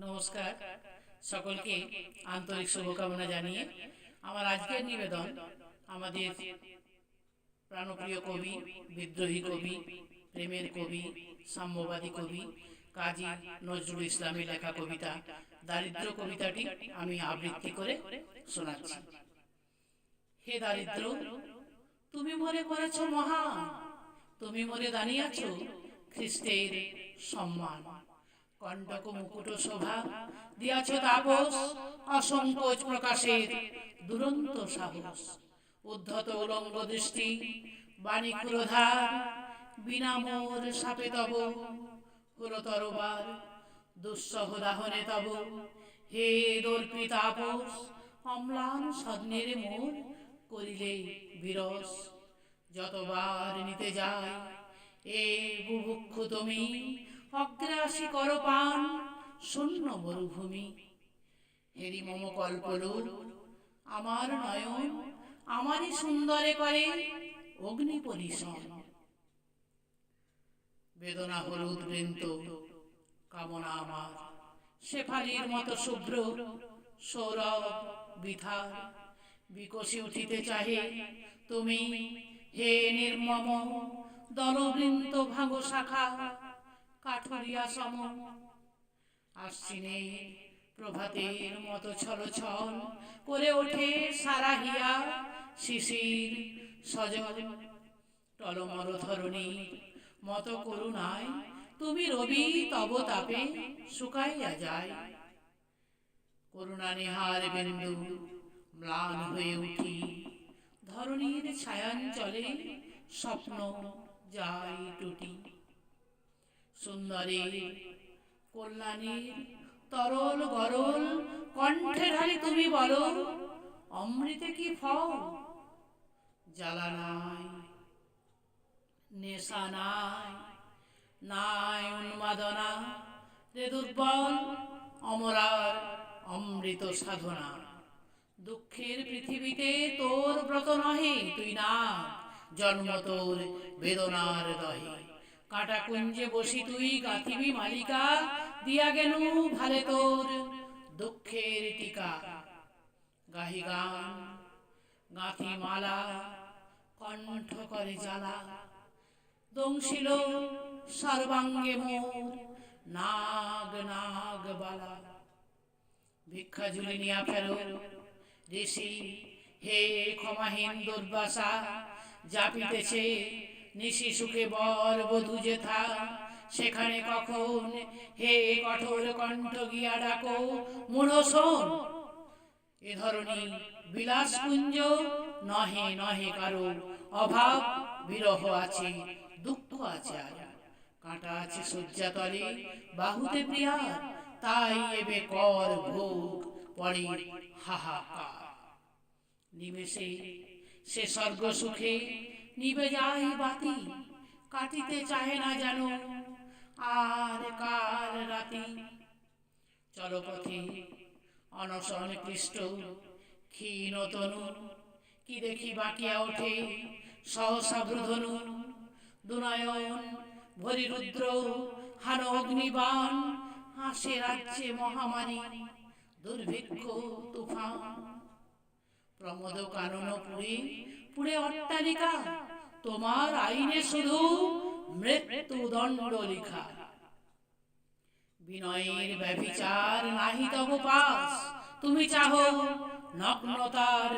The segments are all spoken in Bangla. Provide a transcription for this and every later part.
নমস্কার, সকলকে আন্তরিক শুভকামনা জানিয়ে আমার আজকের নিবেদন আমাদের প্রাণপ্রিয় কবি, বিদ্রোহী কবি, প্রেমের কবি, সাম্যবাদী কবি কাজী নজরুল ইসলামের লেখা কবিতা দারিদ্র কবিতাটি আমি আবৃত্তি করে শোনাচ্ছি। হে দারিদ্র, তুমি মরে করেছ মহান, তুমি মরে দাঁড়িয়েছ খ্রিস্টের সম্মান। কণ্টক মুকুট শোভা দিয়াছ তাপস, অসংকোচ প্রকাশের দুরন্ত সাহস। উদ্ধত উলঙ্গ দৃষ্টি, বাণী ক্রোধার, বিনা মোর সাপে তব হলো তরবার। দুঃসহ দাহনে তব হে দর্পিত আপস, অম্লান স্বপ্নের মোর করিলে বিরস। যতবার নিতে যায় এ বুভুক্ষু তুমি, অগ্রাসী কর পান শূন্য মরুভূমি। হেরি মম কল্পলোল, আমার নয়ন আমারই সুন্দরে করে অগ্নি পরিশন। বেদনা হলুদ বৃন্ত কামনা আমার, শেফালির মতো শুভ্র সৌরভ বিথার। বিকশি উঠিতে চাহে তুমি হে নির্মম, দলবৃন্ত ভাঙো শাখা কাঠুরিয়া সম। আশ্বিনে প্রভাতের মতো ছল ছল করে ওঠে সারাহিয়া শিশির সজল। টলমল ধরণীর মতো করুণায় তুমি রবি তব তাপে শুকাইয়া যায়। করুণা নিহার বিন্দু ম্লান হয়ে উঠি, ধরণীর ছায়াঞ্চলে স্বপ্ন যায় টুটি। সুন্দরী কল্যাণীর তরল গরল কণ্ঠে ঢালি তুমি বলো, অমৃতে কি ফল? জ্বালা নাই, নেশা নাই, নাই উন্মাদনা, রে দুর্বল অমরার অমৃত সাধনা। দুঃখের পৃথিবীতে তোর ব্রত নহে, তুই না জন্ম তোর বেদনার দহে। কাটা কুঞ্জে বসি তুই গাঁথিবি মালিকা, দিয়া গেনু ভালে তোর দুঃখের টিকা। গাহি গান গাঁথি মালা, কণ্ঠ করে জ্বালা, দংশিল সর্বাঙ্গে মোর নাগ নাগ বালা। ভিক্ষা ঝুলি নিয়া ফেরো ঋষি হে ক্ষমাহীন দুর্বাসা, জাপিতেছে নিশি সুখে বর বধূ যেথা। সেখানে কখন হে কঠোর কণ্ঠ গিয়া ডাকো, মূঢ় শোন এ ধরনী বিলাস কুঞ্জ নহে নহে কারো। অভাব বিরহ আছে, দুঃখ আছে আর, কাঁটা আছে শয্যাতলে বাহুতে প্রিয়ার। তাই এবে কর ভোগ পরে হাহাকার। নিমেষে সে স্বর্গ সুখে নিবে যায় বাতি, কাটিতে চাহে না যেন আর কার রাতি। চলপথে অনশন ক্লিষ্ট ক্ষীণ তনু, কি দেখি বাকিয়া ওঠে সহসা ব্রুধনু। দুনয়ন ভরি রুদ্র হান অগ্নিবাণ, হাসে রাজ্যে মহামারী দুর্ভিক্ষ তুফান। প্রমোদ কানন পুরে পুরে অট্টালিকা, তোমার আইনে শুধু মৃত্যু দণ্ড লিখা। বিনয়ের ব্যভিচার নাহি তব পাস, তুমি চাহো নগ্নতার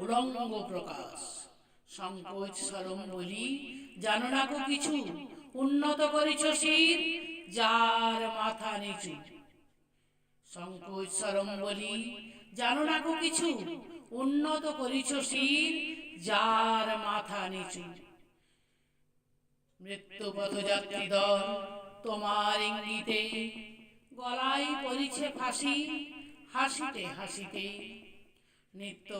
উলঙ্গ প্রকাশ। সংকোচ সরম বলি জানো না কো কিছু, উন্নত করিছ শির যার মাথা নিচু। সংকোচ সরম বলি জানো না কো কিছু, উন্নত করিছ শির যার মাথা নিচু। মৃত্যু পথযাত্রী দল তোমার ইঙ্গিতে, গলায় পরিছে ফাঁসি হাসিতে হাসিতে। নিত্য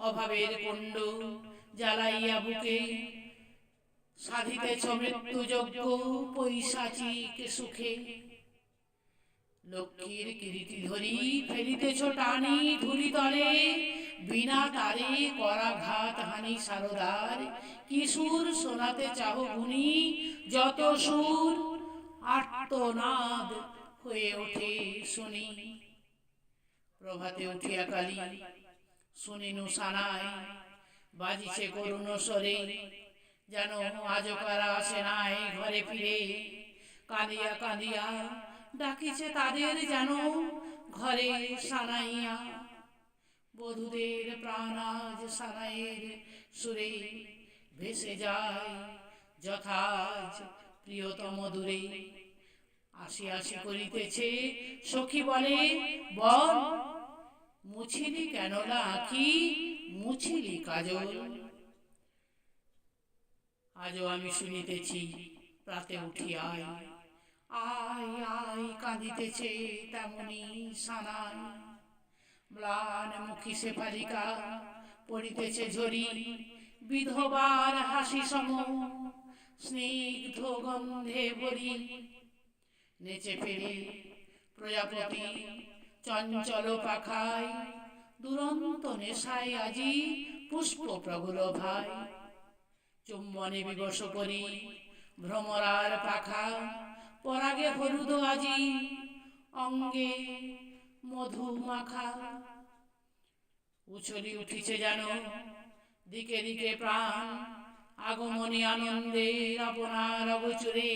অভাবের কুণ্ড জ্বালাইয়া বুকে, সাধিতেছ মৃত্যু যজ্ঞ পৈশাচিক সুখে। লক্ষ্মীর কিরীটি ধরি ফেলিতেছ টানি ধুলি তলে, বিনা তারে করাঘাত হানি সারদার। কি সুর শোনাতে চাহ গুনি, যত সুর আর্তনাদ হয়ে ওঠে শুনি। প্রভাতে উঠিয়া কালী শুনিনু সানাই বাজিছে করুণ স্বরে, যেন আজও কারা আসে নাই ঘরে ফিরে। কাঁদিয়া কাঁদিয়া ডাকিছে তাদের যেন ঘরে সানাইয়া। বধূদের প্রাণ আজ সানাইয়ের সুরে ভেসে যায় যথাজ প্রিয়তম দূরে। আসি আসি করিতেছে সখী বলে, বল মুছিলি কেন না আঁখি, মুছিলি কাজল। আজও আমি শুনিতেছি প্রাতে উঠিয়াই, আয় আয় কাঁদিতেছে তেমনি সানাই। ম্লান মুখী শেফালিকা পড়িতেছে ঝরি, বিধবার হাসি সম স্নিগ্ধ গন্ধে ভরি। নেচে ফেরে প্রজাপতি চঞ্চল পাখায়, দুরন্ত নেশায় আজি পুষ্প প্রগলভাই। চুম্বনে বিবশ করি ভ্রমরার পাখা, পরাগে হলুদ আজি অঙ্গে মধু মাখা। উছলি উঠিছে যেন দিকে দিকে প্রাণ, আগমনী আনন্দে আপনার অগোচরে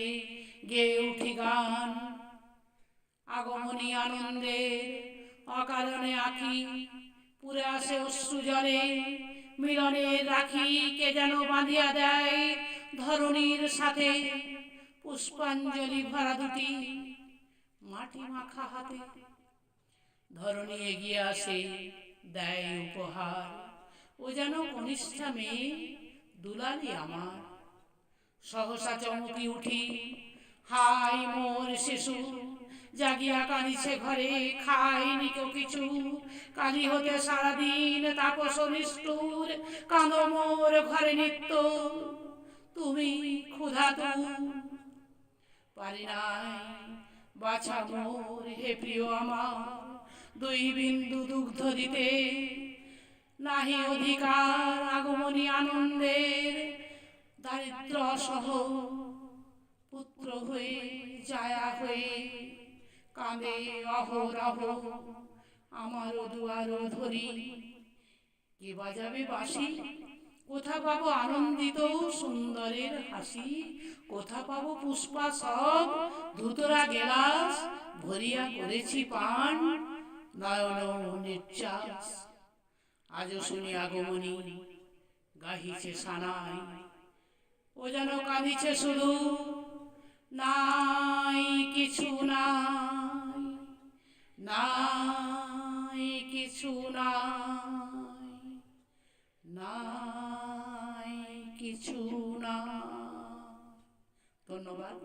গেয়ে উঠি গান। আগমনী আনন্দে অকারণে আঁখি পুরে আসে অশ্রু জলে, মিলনের রাখি কে যেন বাঁধিয়া দেয় ধরণীর সাথে। পুষ্পাঞ্জলি ভরা দুটি মাটি মাখা হাতে, ধরণী এগিয়ে আসে দেয় উপহার। ও যেন কনিষ্ঠা মেয়ে দুলালি আমার। সহসা চমকি উঠি, হাই মোর শিশু জাগিয়া কাঁদিছে ঘরে, খায়নি কেউ কিছু। কালি হতে সারাদিন তাপস নিষ্ঠুর, কাঁদো মোর ঘরে নিত্য তুমি ক্ষুধাতু। পারি নাই বাছা মোর হে প্রিয় আমার, দুই বিন্দু দুগ্ধ দিতে। নাহি অধিকার আগমনী আনন্দের, দারিদ্র সহ পুত্র হয়ে জায়া হয়ে কাঁদে অহরহ আমার দুয়ার ধরি। কে বাজাবে বাঁশি, কোথা পাবো আনন্দিত সুন্দরের হাসি। কোথা পাবো পুষ্পা সব ধুতরা গেলাস, ভরিয়া করেছি পান নয়ন নির্যাস। আজও শুনি আগমনী গাহিছে সানাই, ও যেন কাঁদিছে শুধু নাই কিছু নাই, নাই কিছু নাই, নাই কিছু না। ধন্যবাদ।